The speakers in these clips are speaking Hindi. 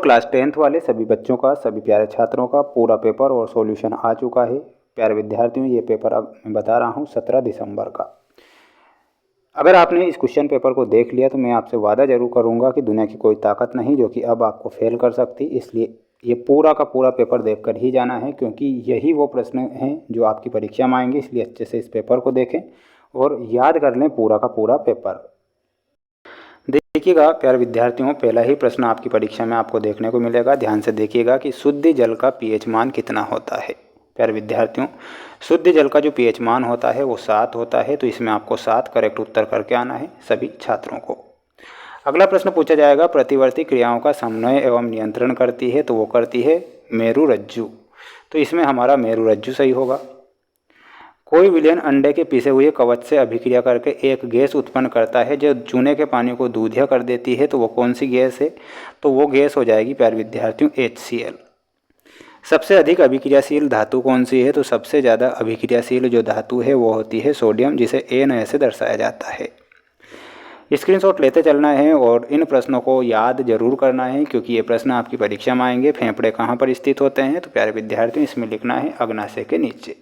क्लास 10th वाले सभी बच्चों का, सभी प्यारे छात्रों का पूरा पेपर और सॉल्यूशन आ चुका है। प्यारे विद्यार्थियों, ये पेपर अब मैं बता रहा हूँ 17 दिसंबर का। अगर आपने इस क्वेश्चन पेपर को देख लिया तो मैं आपसे वादा जरूर करूँगा कि दुनिया की कोई ताकत नहीं जो कि अब आपको फेल कर सकती। इसलिए ये पूरा का पूरा पेपर देखकर ही जाना है, क्योंकि यही वो प्रश्न हैं जो आपकी परीक्षा में आएंगे। इसलिए अच्छे से इस पेपर को देखें और याद कर लें पूरा का पूरा पेपर। देखिएगा प्यारे विद्यार्थियों, पहला ही प्रश्न आपकी परीक्षा में आपको देखने को मिलेगा। ध्यान से देखिएगा कि शुद्ध जल का पीएच मान कितना होता है। प्यारे विद्यार्थियों, शुद्ध जल का जो पीएच मान होता है वो 7 होता है। तो इसमें आपको 7 करेक्ट उत्तर करके आना है सभी छात्रों को। अगला प्रश्न पूछा जाएगा, प्रतिवर्ती क्रियाओं का समन्वय एवं नियंत्रण करती है, तो वो करती है मेरुरज्जु। तो इसमें हमारा मेरुरज्जु सही होगा। कोई विलयन अंडे के पिसे हुए कवच से अभिक्रिया करके एक गैस उत्पन्न करता है जो चूने के पानी को दूधिया कर देती है, तो वो कौन सी गैस है? तो वो गैस हो जाएगी प्यारे विद्यार्थियों HCl। सबसे अधिक अभिक्रियाशील धातु कौन सी है? तो सबसे ज़्यादा अभिक्रियाशील जो धातु है वो होती है सोडियम, जिसे Na से दर्शाया जाता है। स्क्रीनशॉट लेते चलना है और इन प्रश्नों को याद जरूर करना है, क्योंकि ये प्रश्न आपकी परीक्षा में आएंगे। फेफड़े कहाँ पर स्थित होते हैं? तो प्यारे विद्यार्थियों, इसमें लिखना है अग्नाशय के नीचे।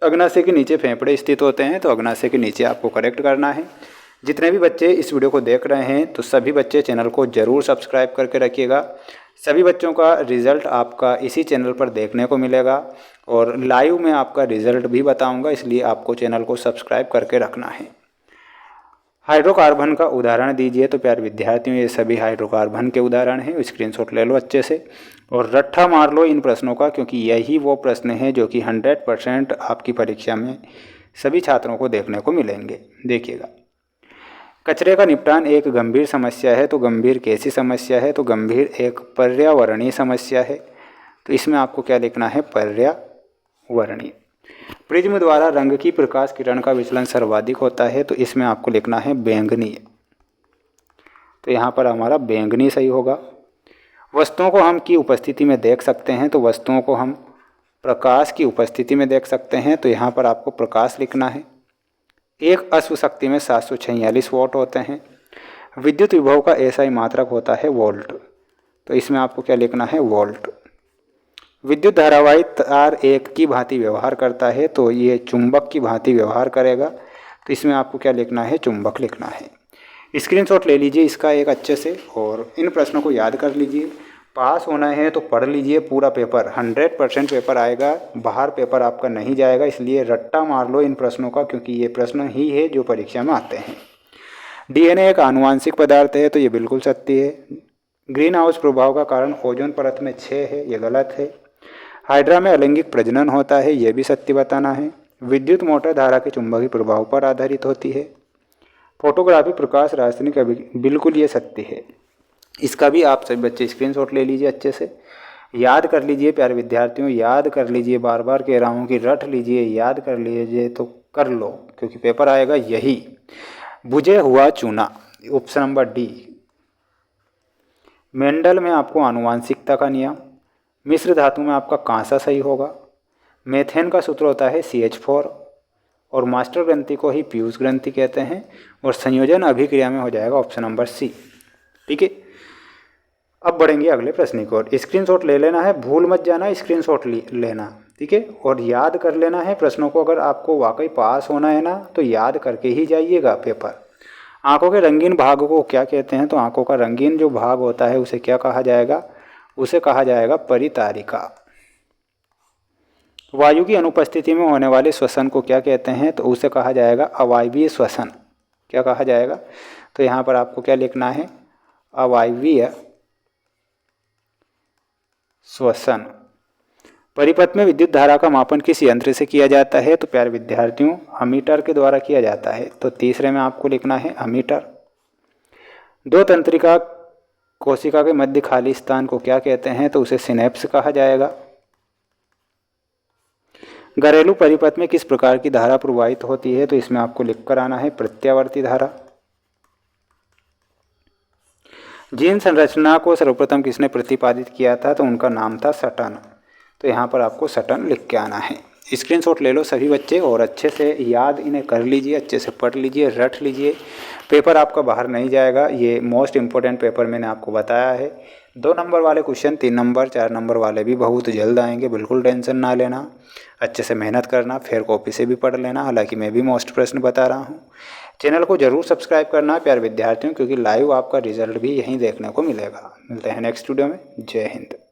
अग्नाशय के नीचे फेफड़े स्थित होते हैं, तो अग्नाशय के नीचे आपको करेक्ट करना है। जितने भी बच्चे इस वीडियो को देख रहे हैं तो सभी बच्चे चैनल को ज़रूर सब्सक्राइब करके रखिएगा। सभी बच्चों का रिज़ल्ट आपका इसी चैनल पर देखने को मिलेगा और लाइव में आपका रिज़ल्ट भी बताऊंगा, इसलिए आपको चैनल को सब्सक्राइब करके रखना है। हाइड्रोकार्बन का उदाहरण दीजिए। तो प्यारे विद्यार्थियों, ये सभी हाइड्रोकार्बन के उदाहरण हैं। स्क्रीनशॉट ले लो अच्छे से और रट्ठा मार लो इन प्रश्नों का, क्योंकि यही वो प्रश्न है जो कि 100% आपकी परीक्षा में सभी छात्रों को देखने को मिलेंगे। देखिएगा, कचरे का निपटान एक गंभीर समस्या है, तो गंभीर कैसी समस्या है? तो गंभीर एक पर्यावरणीय समस्या है। तो इसमें आपको क्या लिखना है? पर्यावरणीय। प्रिज्म द्वारा रंग की प्रकाश किरण का विचलन सर्वाधिक होता है, तो इसमें आपको लिखना है बैंगनी। तो यहाँ पर हमारा बैंगनी सही होगा। वस्तुओं को हम की उपस्थिति में देख सकते हैं, तो वस्तुओं को हम प्रकाश की उपस्थिति में देख सकते हैं, तो यहाँ पर आपको प्रकाश लिखना है। एक अश्व शक्ति में 746 वॉट होते हैं। विद्युत विभव का ऐसा ही मात्रक होता है वोल्ट, तो इसमें आपको क्या लिखना है? वोल्ट। विद्युत धारावाही तार एक की भांति व्यवहार करता है, तो ये चुंबक की भांति व्यवहार करेगा, तो इसमें आपको क्या लिखना है? चुंबक लिखना है। स्क्रीनशॉट ले लीजिए इसका एक अच्छे से और इन प्रश्नों को याद कर लीजिए। पास होना है तो पढ़ लीजिए पूरा पेपर, 100% पेपर आएगा, बाहर पेपर आपका नहीं जाएगा। इसलिए रट्टा मार लो इन प्रश्नों का, क्योंकि ये प्रश्न ही है जो परीक्षा में आते हैं। DNA एक आनुवांशिक पदार्थ है, तो ये बिल्कुल सत्य है। ग्रीन हाउस प्रभाव का कारण ओजोन परत में क्षय है, ये गलत है। हाइड्रा में अलैंगिक प्रजनन होता है, ये भी सत्य बताना है। विद्युत मोटर धारा के चुंबकीय प्रभाव पर आधारित होती है। फोटोग्राफी प्रकाश रासायनिक बिल्कुल ये सत्य है। इसका भी आप सभी बच्चे स्क्रीनशॉट ले लीजिए, अच्छे से याद कर लीजिए। प्यारे विद्यार्थियों, याद कर लीजिए, बार बार कह रहा हूँ कि रट लीजिए, याद कर लीजिए तो कर लो, क्योंकि पेपर आएगा यही। बुझे हुआ चूना, ऑप्शन नंबर डी। मेंडल में आपको आनुवांशिकता का नियम। मिश्र धातु में आपका कांसा सही होगा। मेथेन का सूत्र होता है CH4 और मास्टर ग्रंथि को ही पीयूष ग्रंथि कहते हैं। और संयोजन अभिक्रिया में हो जाएगा ऑप्शन नंबर सी। ठीक है, अब बढ़ेंगे अगले प्रश्न की ओर। स्क्रीनशॉट ले लेना है, भूल मत जाना, स्क्रीनशॉट लेना। ठीक है, और याद कर लेना है प्रश्नों को। अगर आपको वाकई पास होना है ना तो याद करके ही जाइएगा पेपर। आंखों के रंगीन भाग को क्या कहते हैं? तो आंखों का रंगीन जो भाग होता है उसे क्या कहा जाएगा? उसे कहा जाएगा परितारिका। वायु की अनुपस्थिति में होने वाले श्वसन को क्या कहते हैं? तो उसे कहा जाएगा अवायवीय श्वसन। क्या कहा जाएगा? तो यहाँ पर आपको क्या लिखना है? अवायवीय श्वसन। परिपथ में विद्युत धारा का मापन किस यंत्र से किया जाता है? तो प्यारे विद्यार्थियों, अमीटर के द्वारा किया जाता है। तो तीसरे में आपको लिखना है अमीटर। दो तंत्रिका कोशिका के मध्य खाली स्थान को क्या कहते हैं? तो उसे सिनेप्स कहा जाएगा। घरेलू परिपथ में किस प्रकार की धारा प्रवाहित होती है? तो इसमें आपको लिख कर आना है प्रत्यावर्ती धारा। जीन संरचना को सर्वप्रथम किसने प्रतिपादित किया था? तो उनका नाम था सटन। तो यहाँ पर आपको सटन लिख के आना है। स्क्रीनशॉट ले लो सभी बच्चे और अच्छे से याद इन्हें कर लीजिए, अच्छे से पढ़ लीजिए, रट लीजिए। पेपर आपका बाहर नहीं जाएगा, ये मोस्ट इम्पोर्टेंट पेपर मैंने आपको बताया है। 2 नंबर वाले क्वेश्चन, 3 नंबर 4 नंबर वाले भी बहुत जल्द आएंगे, बिल्कुल टेंशन ना लेना। अच्छे से मेहनत करना, फेयर कॉपी से भी पढ़ लेना, हालांकि मैं भी मोस्ट प्रश्न बता रहा हूँ। चैनल को जरूर सब्सक्राइब करना प्यारे विद्यार्थियों, क्योंकि लाइव आपका रिजल्ट भी यहीं देखने को मिलेगा। मिलते हैं नेक्स्ट वीडियो में। जय हिंद।